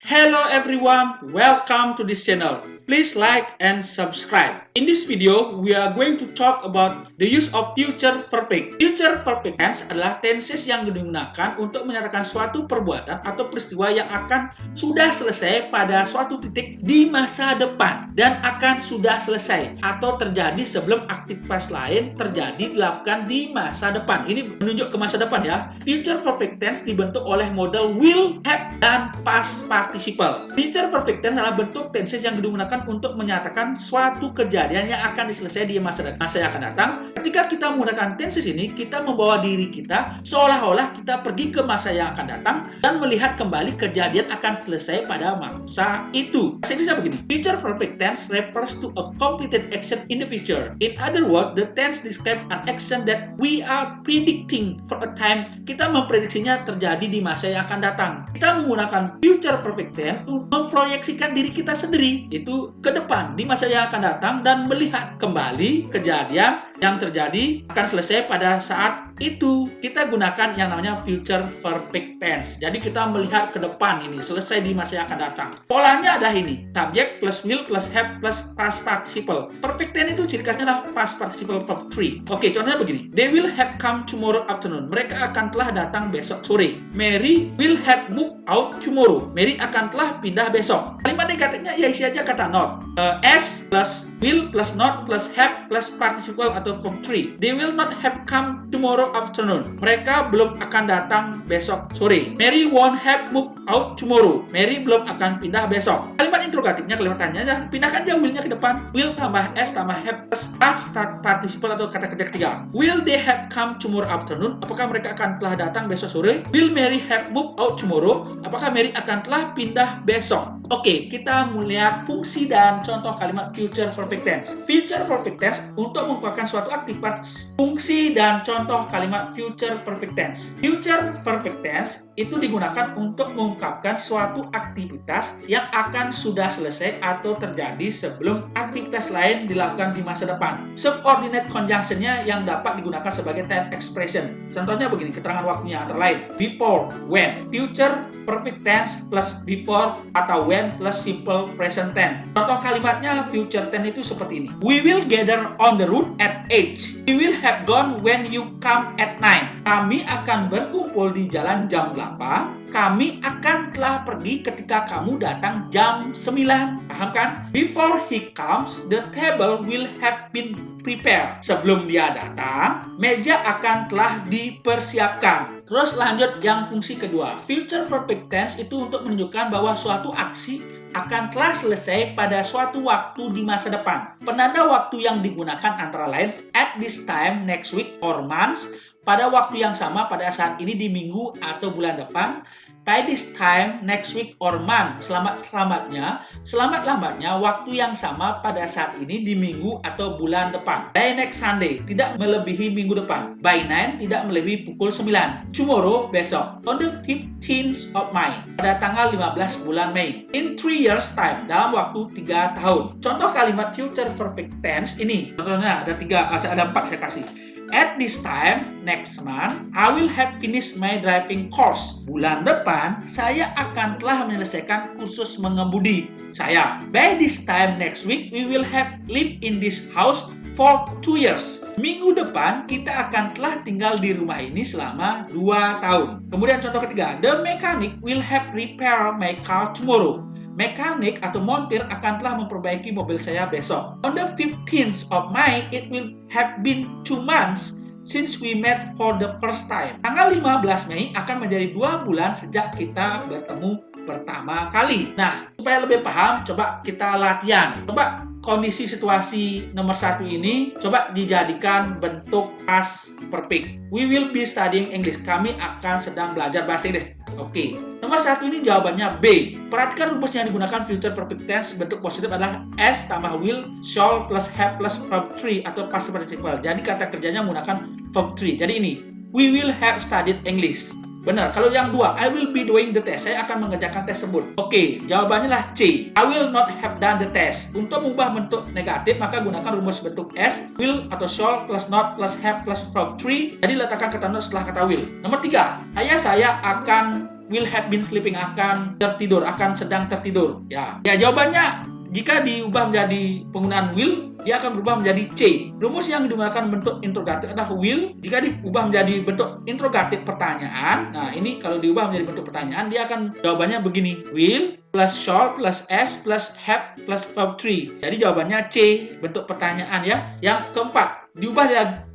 Hello everyone, welcome to this channel. Please like and subscribe. In this video, we are going to talk about the use of future perfect. Future perfect tense adalah tenses yang digunakan untuk menyatakan suatu perbuatan atau peristiwa yang akan sudah selesai pada suatu titik di masa depan dan akan sudah selesai atau terjadi sebelum aktivitas lain terjadi dilakukan di masa depan. Ini menunjuk ke masa depan ya. Future perfect tense dibentuk oleh model will, have, dan past participle. Future perfect tense adalah bentuk tenses yang digunakan untuk menyatakan suatu kejadian yang akan diselesaikan di masa yang akan datang. Ketika kita menggunakan tenses ini, kita membawa diri kita seolah-olah kita pergi ke masa yang akan datang dan melihat kembali kejadian akan selesai pada masa itu. Bahasa Inggrisnya begini. Future perfect tense refers to a completed action in the future. In other words, the tense describes an action that we are predicting for a time. Kita memprediksinya terjadi di masa yang akan datang. Kita menggunakan future perfect tense untuk memproyeksikan diri kita sendiri itu ke depan di masa yang akan datang dan melihat kembali kejadian yang terjadi akan selesai pada saat itu. Kita gunakan yang namanya future perfect tense. Jadi kita melihat ke depan ini selesai di masa yang akan datang. Polanya ada ini. Subject plus will plus have plus past participle. Perfect tense itu ciri khasnya adalah past participle verb 3. Oke, contohnya begini. They will have come tomorrow afternoon. Mereka akan telah datang besok sore. Mary will have moved out tomorrow. Mary akan telah pindah besok. Kalimat negatifnya ya isi aja kata not. As plus will plus not plus have plus participle atau verb 3. They will not have come tomorrow afternoon. Mereka belum akan datang besok sore. Mary won't have moved out tomorrow. Mary belum akan pindah besok. Kalimat interrogatifnya, kalimat tanya, pindahkan aja will-nya ke depan. Will tambah s tambah have plus past participle atau kata kerja ketiga. Will they have come tomorrow afternoon? Apakah mereka akan telah datang besok sore? Will Mary have moved out tomorrow? Apakah Mary akan telah pindah besok? Oke, kita melihat fungsi dan contoh kalimat future perfect tense. Future perfect tense untuk mengungkapkan suatu aktivitas. Fungsi dan contoh kalimat future perfect tense. Future perfect tense itu digunakan untuk mengungkapkan suatu aktivitas yang akan sudah selesai atau terjadi sebelum aktivitas lain dilakukan di masa depan. Subordinate conjunction-nya yang dapat digunakan sebagai time expression. Contohnya begini, keterangan waktunya antara lain before, when. Future perfect tense plus before atau when plus simple present tense. Contoh kalimatnya future tense itu seperti ini. We will gather on the road at 8. We will have gone when you come at 9. Kami akan berkumpul di jalan jam 8. Kami akan telah pergi ketika kamu datang jam 9. Paham kan? Before he comes, the table will have been prepared. Sebelum dia datang, meja akan telah dipersiapkan. Terus lanjut yang fungsi kedua. Future perfect tense itu untuk menunjukkan bahwa suatu aksi akan telah selesai pada suatu waktu di masa depan. Penanda waktu yang digunakan antara lain at this time, next week, or months, pada waktu yang sama pada saat ini di minggu atau bulan depan, by this time, next week, or month, selamat-lambatnya waktu yang sama pada saat ini di minggu atau bulan depan. By next Sunday, tidak melebihi minggu depan. By 9, tidak melebihi pukul 9. Tomorrow, besok. On the 15th of May, pada tanggal 15 bulan Mei. In 3 years time, dalam waktu 3 tahun. Contoh kalimat future perfect tense ini. Contohnya ada 4 saya kasih. At this time, next month, I will have finished my driving course. Bulan depan, saya akan telah menyelesaikan kursus mengemudi saya. By this time next week, we will have lived in this house for 2 years. Minggu depan, kita akan telah tinggal di rumah ini selama 2 tahun. Kemudian contoh ketiga, the mechanic will have repair my car tomorrow. Mekanik atau montir akan telah memperbaiki mobil saya besok. On the 15th of May, it will have been 2 months since we met for the first time. Tanggal 15 Mei akan menjadi 2 bulan sejak kita bertemu pertama kali. Nah, supaya lebih paham, coba kita latihan. Coba kondisi situasi nomor 1 ini coba dijadikan bentuk past perfect. We will be studying English. Kami akan sedang belajar bahasa Inggris. Oke. Nomor 1 ini jawabannya B. Perhatikan rumus yang digunakan future perfect tense bentuk positif adalah S tambah will, shall plus have plus verb 3 atau past participle. Jadi kata kerjanya menggunakan verb 3. Jadi ini, we will have studied English. Benar. Kalau yang dua, I will be doing the test. Saya akan mengerjakan tes tersebut. Oke, jawabannya lah C. I will not have done the test. Untuk mengubah bentuk negatif, maka gunakan rumus bentuk S, will atau shall plus not plus have plus verb 3. Jadi letakkan kata not setelah kata will. Nomor 3, saya akan will have been sleeping, akan tertidur, akan sedang tertidur. Ya, jawabannya jika diubah menjadi penggunaan will, dia akan berubah menjadi C. Rumus yang digunakan bentuk interrogatif adalah will. Jika diubah menjadi bentuk interrogatif pertanyaan, nah ini kalau diubah menjadi bentuk pertanyaan, dia akan jawabannya begini. Will plus shall plus S plus have plus verb 3. Jadi jawabannya C, bentuk pertanyaan ya. Yang keempat, diubah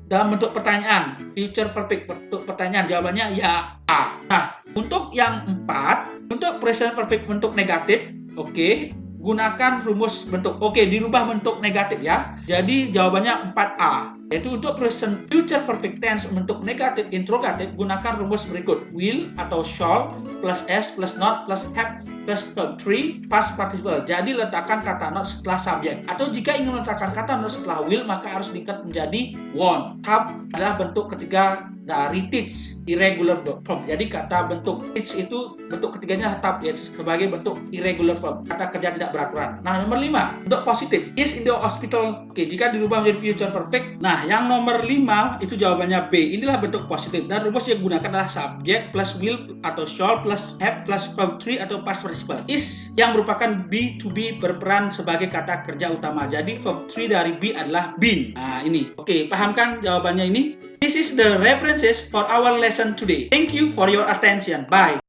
dalam bentuk pertanyaan, future perfect, bentuk pertanyaan, jawabannya ya A. Nah, untuk yang empat, untuk present perfect bentuk negatif, oke, gunakan rumus bentuk, dirubah bentuk negatif ya. Jadi jawabannya 4A. Yaitu untuk present future perfect tense bentuk negatif interrogatif, gunakan rumus berikut. Will atau shall plus S plus not plus have plus verb 3 past participle. Jadi letakkan kata not setelah subjek. Atau jika ingin meletakkan kata not setelah will, maka harus diikat menjadi won't. Have adalah bentuk ketiga dari teach, irregular verb. Jadi kata bentuk teach itu bentuk ketiganya have, yaitu sebagai bentuk irregular verb, kata kerja tidak beraturan. Nah, nomor 5, untuk positif, is in the hospital. Jika dirubah menjadi future perfect. Nah, yang nomor 5 itu jawabannya B. Inilah bentuk positif dan rumus yang digunakan adalah subject plus will atau shall plus have plus verb 3 atau past participle. Is yang merupakan be to be berperan sebagai kata kerja utama. Jadi verb 3 dari be adalah been. Nah, ini. Pahamkan jawabannya ini? This is the references for our lesson today. Thank you for your attention. Bye.